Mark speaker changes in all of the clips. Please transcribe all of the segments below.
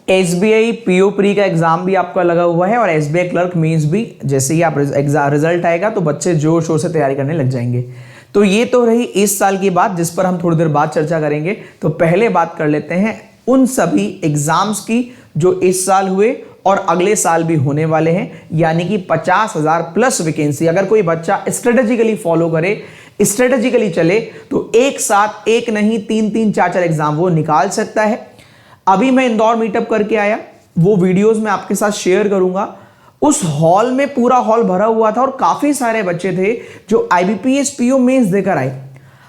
Speaker 1: SBI PO pre का exam भी आपका लगा हुआ है और एसबीआई क्लर्क मेंस भी। जैसे ही आप रिजल्ट आएगा तो बच्चे जोर शोर से तैयारी करने लग जाएंगे। तो ये तो रही इस साल की बात, जिस पर हम थोड़ी देर बाद चर्चा करेंगे। तो पहले बात कर लेते हैं उन सभी एग्जाम्स की जो इस साल हुए और अगले साल भी होने वाले हैं, यानी कि 50,000 प्लस वैकेंसी। अगर कोई बच्चा स्ट्रेटेजिकली फॉलो करे, स्ट्रेटेजिकली चले, तो एक साथ एक नहीं 3-3 4-4 एग्जाम वो निकाल सकता है। अभी मैं इंदौर मीटअप करके आया, वो वीडियोस मैं आपके साथ शेयर करूंगा। उस हॉल में पूरा हॉल भरा हुआ था और काफी सारे बच्चे थे जो आईबीपीएस पीओ मेंस देकर आए।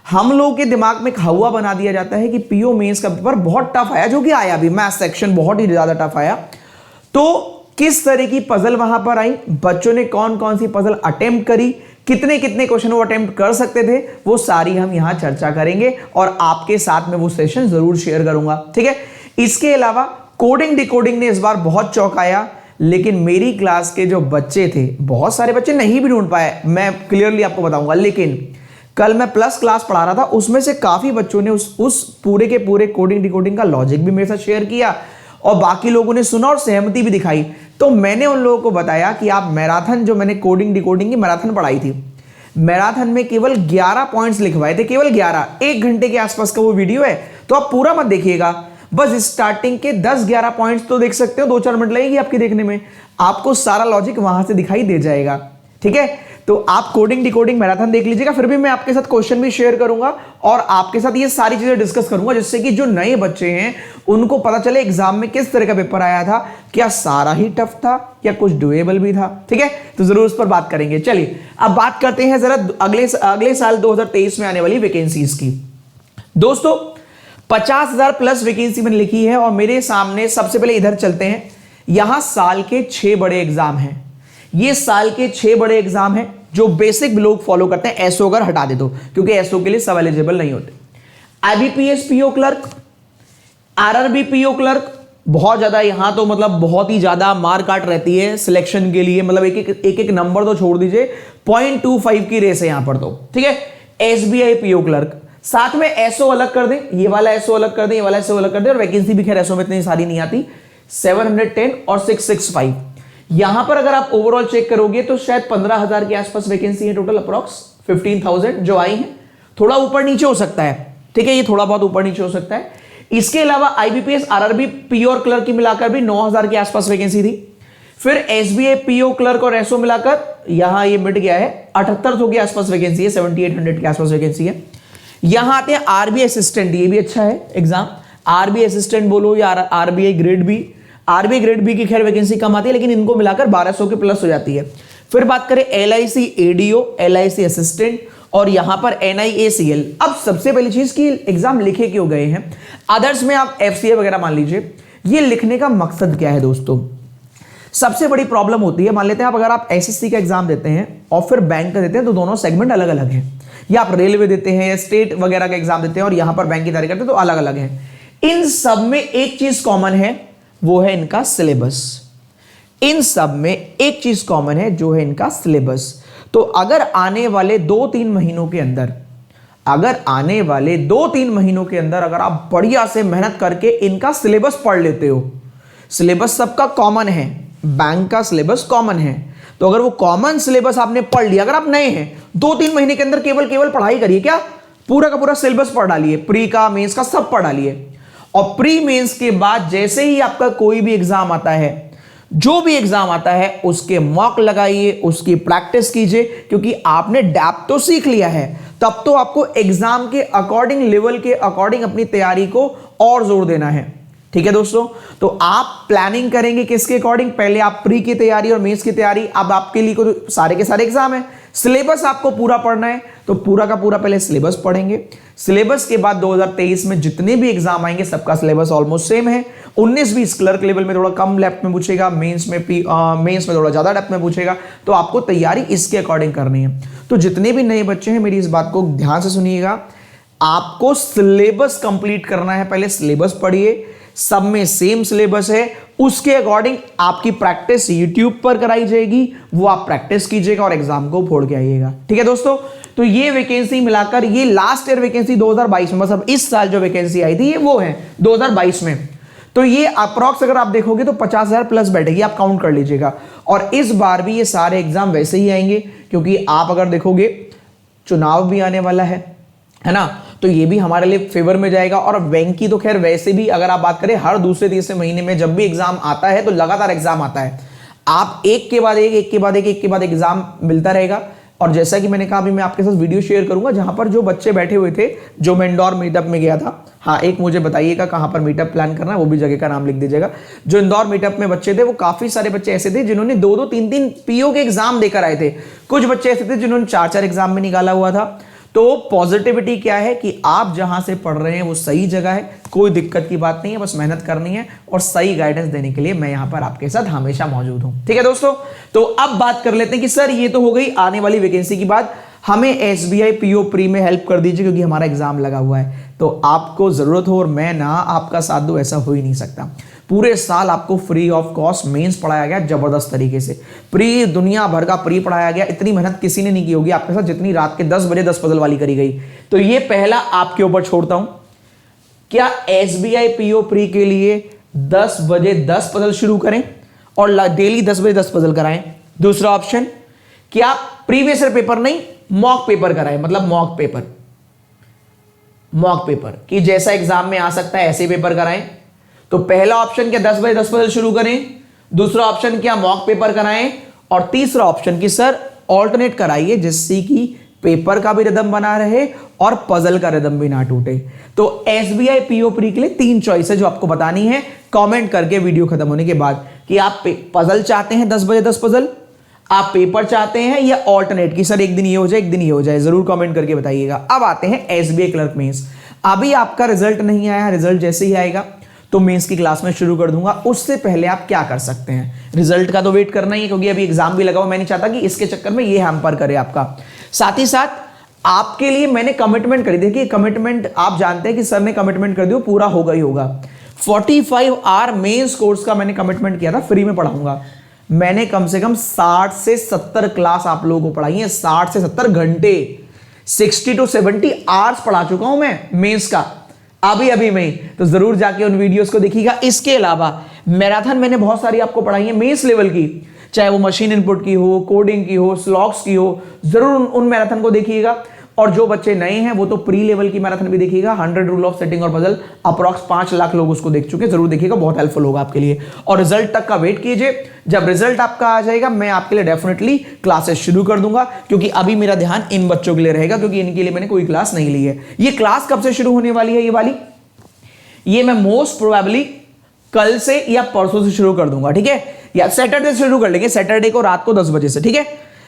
Speaker 1: हम लोगों के दिमाग में हवा बना दिया जाता है कि पीओ मेंस का पेपर बहुत टफ आया, जो कि आया भी, मैथ सेक्शन बहुत ही ज्यादा टफ आया। तो किस तरह की पजल वहां पर आई, बच्चों ने कौन कौन सी पजल अटेम्प्ट करी, कितने कितने क्वेश्चन वो अटेम्प्ट कर सकते थे, वो सारी हम यहां चर्चा करेंगे और आपके साथ में वो सेशन जरूर शेयर करूंगा। ठीक है। इसके अलावा कोडिंग डिकोडिंग ने इस बार बहुत चौंकाया, लेकिन मेरी क्लास के जो बच्चे थे, बहुत सारे बच्चे नहीं भी ढूंढ पाए, मैं क्लियरली आपको बताऊंगा। लेकिन कल मैं प्लस क्लास पढ़ा रहा था, उसमें से काफी बच्चों ने उस पूरे के पूरे कोडिंग डिकोडिंग का लॉजिक भी मेरे साथ शेयर किया और बाकी लोगों ने सुना और सहमति भी दिखाई। तो मैंने उन लोगों को बताया कि आप मैराथन, जो मैंने कोडिंग डिकोडिंग की मैराथन पढ़ाई थी, मैराथन में केवल 11 पॉइंट्स लिखवाए थे, केवल 11। 1 घंटे के आसपास का वो वीडियो है, तो आप पूरा मत देखिएगा, बस स्टार्टिंग के 10-11 पॉइंट्स तो देख सकते हो। 2-4 मिनट लगेगी आपके देखने में, आपको सारा लॉजिक वहां से दिखाई दे जाएगा। ठीक है। तो आप कोडिंग डिकोडिंग मैराथन देख लीजिएगा, फिर भी मैं आपके साथ क्वेश्चन भी शेयर करूंगा और आपके साथ ये सारी चीजें डिस्कस करूंगा, जिससे कि जो नए बच्चे हैं उनको पता चले एग्जाम में किस तरह का पेपर आया था, क्या सारा ही टफ था या कुछ डुएबल भी था। ठीक है। तो जरूर उस पर बात करेंगे। चलिए अब बात करते हैं जरा अगले साल 2023 में आने वाली वैकेंसीज की। दोस्तों 50,000 प्लस वैकेंसी मैंने लिखी है और मेरे सामने सबसे पहले इधर चलते हैं। यहां साल के 6 बड़े एग्जाम हैं। ये साल के 6 बड़े एग्जाम हैं जो बेसिक लोग फॉलो करते हैं। एसओ अगर हटा दे दो, क्योंकि एसओ के लिए सब एलिजिबल नहीं होते। IBPS PO clerk, RRB PO clerk, बहुत ज्यादा यहां तो मतलब बहुत ही ज्यादा मार काट रहती है सिलेक्शन के लिए, मतलब एक नंबर तो छोड़ दीजिए, 0.25 की रेस है यहां पर तो। ठीक है। एसबीआई पीओ क्लर्क, साथ में एसओ अलग कर दें, ये वाला एसओ अलग कर दें, ये वाला एसओ अलग कर दें, और वैकेंसी भी खैर एसओ में इतनी सारी नहीं आती, 710 और 665। यहां पर अगर आप ओवरऑल चेक करोगे तो शायद 15,000 के आसपास वैकेंसी है टोटल, अप्रॉक्स 15,000 जो आई है। थोड़ा ऊपर नीचे हो सकता है, ठीक है, ये थोड़ा बहुत ऊपर नीचे हो सकता है। इसके अलावा आईबीपीएस आरआरबी पीओ और क्लर्क की मिलाकर भी 9,000 के आसपास वैकेंसी थी। फिर एसबीआई पीओ क्लर्क और एसओ मिलाकर यहां ये मिट गया है, 7800 के आसपास वैकेंसी है, 7800 के आसपास वैकेंसी है। यहां आते हैं आरबीआई असिस्टेंट, ये भी अच्छा है एग्जाम, आरबीआई असिस्टेंट बोलो या RBI grade B. RBI grade B की खैर वैकेंसी कम आती है, लेकिन इनको मिलाकर 1200 के प्लस हो जाती है। फिर बात करें एलआईसी एडीओ, एलआईसी असिस्टेंट और यहां पर एनआईएसीएल। अब सबसे पहली चीज की एग्जाम लिखे क्यों गए हैं, अदर्स में आप एफसीए वगैरह मान लीजिए, ये लिखने का मकसद क्या है दोस्तों। सबसे बड़ी प्रॉब्लम होती है, मान लेते हैं आप, अगर आप एसएससी का एग्जाम देते हैं और फिर बैंक का देते हैं तो दोनों सेगमेंट अलग अलग हैं, या आप रेलवे देते हैं या स्टेट वगैरह का एग्जाम देते हैं और यहां पर बैंक की तैयारी करते हैं तो अलग अलग हैं। इन सब में एक चीज कॉमन है, वो है इनका सिलेबस। इन सब में एक चीज कॉमन है, जो है इनका सिलेबस। तो अगर आने वाले 2-3 महीनों के अंदर, अगर आप बढ़िया से मेहनत करके इनका सिलेबस पढ़ लेते हो, सिलेबस सबका कॉमन है, बैंक का सिलेबस कॉमन है, तो अगर वो कॉमन सिलेबस आपने पढ़ लिया, अगर आप नए हैं 2-3 महीने के अंदर केवल पढ़ाई करिए, क्या पूरा का पूरा सिलेबस पढ़ डालिए, प्री का मेंस का सब पढ़ डालिए, और प्री मेंस के बाद जैसे ही आपका कोई भी एग्जाम आता है, जो भी एग्जाम आता है, उसके मॉक लगाइए, उसकी प्रैक्टिस कीजिए, क्योंकि आपने डैप तो सीख लिया है, तब तो आपको एग्जाम के अकॉर्डिंग, लेवल के अकॉर्डिंग अपनी तैयारी को और जोर देना है। ठीक है दोस्तों, तो आप प्लानिंग करेंगे किसके अकॉर्डिंग, पहले आप प्री की तैयारी और मेंस की तैयारी, अब आपके लिए को सारे के सारे एग्जाम है, सिलेबस आपको पूरा पढ़ना है, तो पूरा का पूरा पहले सिलेबस पढ़ेंगे। सिलेबस के बाद 2023 में जितने भी एग्जाम आएंगे सबका सिलेबस ऑलमोस्ट सेम है। 19-20 क्लर्क लेवल में थोड़ा कम डेप्थ में पूछेगा, मेंस में थोड़ा ज्यादा डेप्थ में पूछेगा, तो आपको तैयारी इसके अकॉर्डिंग करनी है। तो जितने भी नए बच्चे हैं मेरी इस बात को ध्यान से सुनिएगा, आपको सिलेबस कंप्लीट करना है, पहले सिलेबस पढ़िए, सब में सेम सिलेबस है, उसके अकॉर्डिंग आपकी प्रैक्टिस यूट्यूब पर कराई जाएगी, वो आप प्रैक्टिस कीजिएगा और एग्जाम को फोड़ के आइएगा। ठीक है दोस्तों, तो ये वैकेंसी मिलाकर, ये लास्ट ईयर वैकेंसी 2022 में, मतलब इस साल जो वैकेंसी आई थी ये वो है 2022 में। तो ये अप्रॉक्स अगर आप देखोगे तो 50,000 प्लस बैठेगी, आप काउंट कर लीजिएगा। और इस बार भी ये सारे एग्जाम वैसे ही आएंगे, क्योंकि आप अगर देखोगे चुनाव भी आने वाला है ना, तो ये भी हमारे लिए फेवर में जाएगा। और बैंक की तो खैर वैसे भी अगर आप बात करें, हर दूसरे तीसरे महीने में जब भी एग्जाम आता है तो लगातार एग्जाम आता है, आप एक के बाद एक एग्जाम मिलता रहेगा। और जैसा कि मैंने कहा, अभी मैं आपके साथ वीडियो शेयर करूंगा जहां पर जो बच्चे बैठे हुए थे, जो मैं इंदौर मीटअप में गया था। हाँ, एक मुझे बताइएगा कहां पर मीटअप प्लान करना है, वो भी जगह का नाम लिख दीजिएगा। जो इंदौर मीटअप में बच्चे थे, वो काफी सारे बच्चे ऐसे थे जिन्होंने 2-2, 3-3 पीओ के एग्जाम देकर आए थे। कुछ बच्चे ऐसे थे जिन्होंने 4-4 एग्जाम में निकाला हुआ था। तो पॉजिटिविटी क्या है कि आप जहां से पढ़ रहे हैं वो सही जगह है, कोई दिक्कत की बात नहीं है, बस मेहनत करनी है और सही गाइडेंस देने के लिए मैं यहां पर आपके साथ हमेशा मौजूद हूं। ठीक है दोस्तों, तो अब बात कर लेते हैं कि सर ये तो हो गई आने वाली वैकेंसी की बात, हमें एसबीआई पीओ प्री में हेल्प कर दीजिए क्योंकि हमारा एग्जाम लगा हुआ है। तो आपको जरूरत हो और मैं ना आपका साथ दूं, ऐसा हो ही नहीं सकता। पूरे साल आपको फ्री ऑफ कॉस्ट मेंस पढ़ाया गया जबरदस्त तरीके से, प्री दुनिया भर का प्री पढ़ाया गया। इतनी मेहनत किसी ने नहीं की होगी आपके साथ जितनी रात के 10 बजे 10 पजल वाली करी गई। तो ये पहला आपके ऊपर छोड़ता हूं, क्या एसबीआई पीओ प्री के लिए 10 बजे 10 पजल शुरू करें और डेली 10 बजे 10 पजल कराएं। दूसरा ऑप्शन, क्या प्रीवियस ईयर पेपर नहीं, मॉक पेपर कराएं, मतलब मॉक पेपर कि जैसा एग्जाम में आ सकता है ऐसे पेपर कराएं। तो पहला ऑप्शन क्या 10 बजे 10 पजल शुरू करें, दूसरा ऑप्शन क्या मॉक पेपर कराएं, और तीसरा ऑप्शन कि सर ऑल्टरनेट कराइए जिससे कि पेपर का भी रिदम बना रहे और पजल का रिदम भी ना टूटे। तो एसबीआई पीओ प्री के लिए 3 चॉइस है जो आपको बतानी है कमेंट करके वीडियो खत्म होने के बाद, कि आप पजल चाहते हैं 10 बजे 10 पजल, आप पेपर चाहते हैं, या ऑल्टरनेट कि सर एक दिन ये हो जाए एक दिन ये हो जाए। जरूर कमेंट करके बताइएगा। अब आते हैं एसबीआई क्लर्क मेंस। अभी आपका रिजल्ट नहीं आया, रिजल्ट जैसे ही आएगा तो मेंस की क्लास में शुरू कर दूंगा। उससे पहले आप क्या कर सकते हैं, रिजल्ट का तो वेट करना ही है क्योंकि अभी एग्जाम भी लगा हुआ, मैं नहीं चाहता कि इसके चक्कर में ये हैम्पर करे आपका। साथ ही साथ आपके लिए मैंने कमिटमेंट करी, देखिए कमिटमेंट आप जानते हैं कि सर ने कमिटमेंट कर दिया, पूरा होगा ही होगा। 45 आवर मेंस कोर्स का मैंने कमिटमेंट किया था, फ्री में पढ़ाऊंगा। मैंने कम से कम 60 से 70 क्लास आप लोगों को पढ़ाई है, 60 से 70 घंटे, 60 to 70 आवर्स पढ़ा चुका हूं मैं मेंस का अभी में। तो जरूर जाके उन वीडियोस को देखिएगा। इसके अलावा मैराथन मैंने बहुत सारी आपको पढ़ाई है मेंस लेवल की, चाहे वो मशीन इनपुट की हो, कोडिंग की हो, स्लॉग्स की हो, जरूर उन मैराथन को देखिएगा। और जो बच्चे नए हैं वो तो प्री लेवल की मैराथन भी देखिएगा, 100 रूल ऑफ सेटिंग और पजल, अप्रॉक्स 5 लाख लोग उसको देख चुके हैं, जरूर देखिएगा, बहुत हेल्पफुल होगा आपके लिए। और रिजल्ट तक का वेट कीजिए, जब रिजल्ट आपका आ जाएगा मैं आपके लिए डेफिनेटली क्लासेस शुरू कर दूंगा, क्योंकि अभी मेरा ध्यान इन बच्चों के लिए रहेगा क्योंकि इनके लिए मैंने कोई क्लास नहीं ली है। ये क्लास कब से शुरू होने वाली है, ये वाली, ये मैं मोस्ट प्रोबेबली कल से या परसों से शुरू कर दूंगा, ठीक है, या सैटरडे से शुरू कर लेंगे, सैटरडे को रात को 10 बजे से, ठीक है।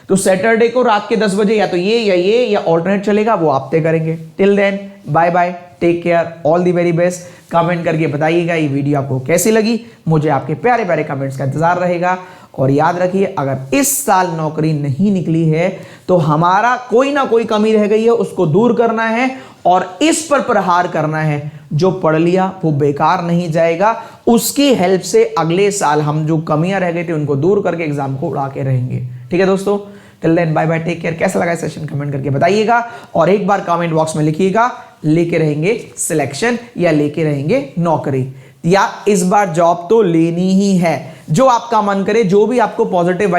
Speaker 1: तो सैटरडे को रात के 10 बजे या तो ये या ऑल्टरनेट चलेगा, वो आप तय करेंगे। Till then bye bye, take care, all the very best. Comment करके बताइएगा ये वीडियो आपको कैसी लगी, मुझे आपके प्यारे प्यारे कमेंट्स का इंतजार रहेगा। और याद रखिए, अगर इस साल नौकरी नहीं निकली है तो हमारा कोई ना कोई कमी रह गई है, उसको दूर करना है और इस पर प्रहार करना है। जो पढ़ लिया वो बेकार नहीं जाएगा, उसकी हेल्प से अगले साल हम जो कमियां रह गई थी उनको दूर करके एग्जाम को उड़ा के रहेंगे। ठीक है दोस्तों, till then bye bye, take care. कैसा लगा सेशन कमेंट करके बताइएगा, और एक बार कमेंट बॉक्स में लिखिएगा लेके रहेंगे सिलेक्शन या लेके रहेंगे नौकरी, या इस बार जॉब तो लेनी ही है। जो आपका मन करे, जो भी आपको पॉजिटिव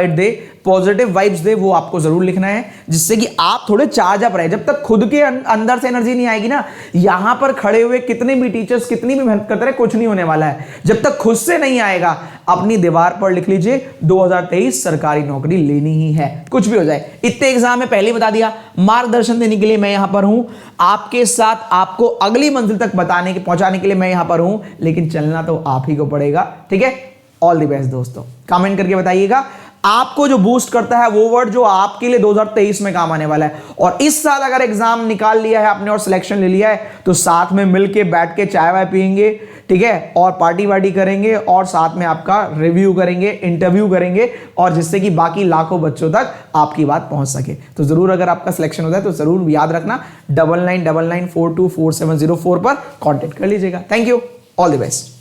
Speaker 1: वाइब्स दे वो आपको जरूर लिखना है, जिससे कि आप थोड़े चार्ज अप रहे। जब तक खुद के अंदर से एनर्जी नहीं आएगी ना, यहां पर खड़े हुए कितने भी टीचर्स कितनी भी मेहनत करते रहे, कुछ नहीं होने वाला है। जब तक खुद से नहीं आएगा, अपनी दीवार पर लिख लीजिए 2023 सरकारी नौकरी लेनी ही है, कुछ भी हो जाए। इतने एग्जाम में पहले बता दिया, मार्गदर्शन देने के लिए मैं यहां पर हूं, आपके साथ आपको अगली मंजिल तक पहुंचाने के लिए मैं यहां पर हूं, लेकिन चलना तो आप ही को पड़ेगा। ठीक है, ऑल द बेस्ट दोस्तों। कमेंट करके बताइएगा आपको जो बूस्ट करता है वो वर्ड जो आपके लिए 2023 में काम आने वाला है। और इस साल अगर एग्जाम निकाल लिया है आपने और सिलेक्शन ले लिया है, तो साथ में मिलके बैठ के चाय वाय पियेंगे, ठीक है, और पार्टी वार्टी करेंगे, और साथ में आपका रिव्यू करेंगे, इंटरव्यू करेंगे, और जिससे कि बाकी लाखों बच्चों तक आपकी बात पहुंच सके। तो जरूर अगर आपका सिलेक्शन होता है तो जरूर याद रखना 9999424704 पर कॉन्टेक्ट कर लीजिएगा। Thank you, all the best.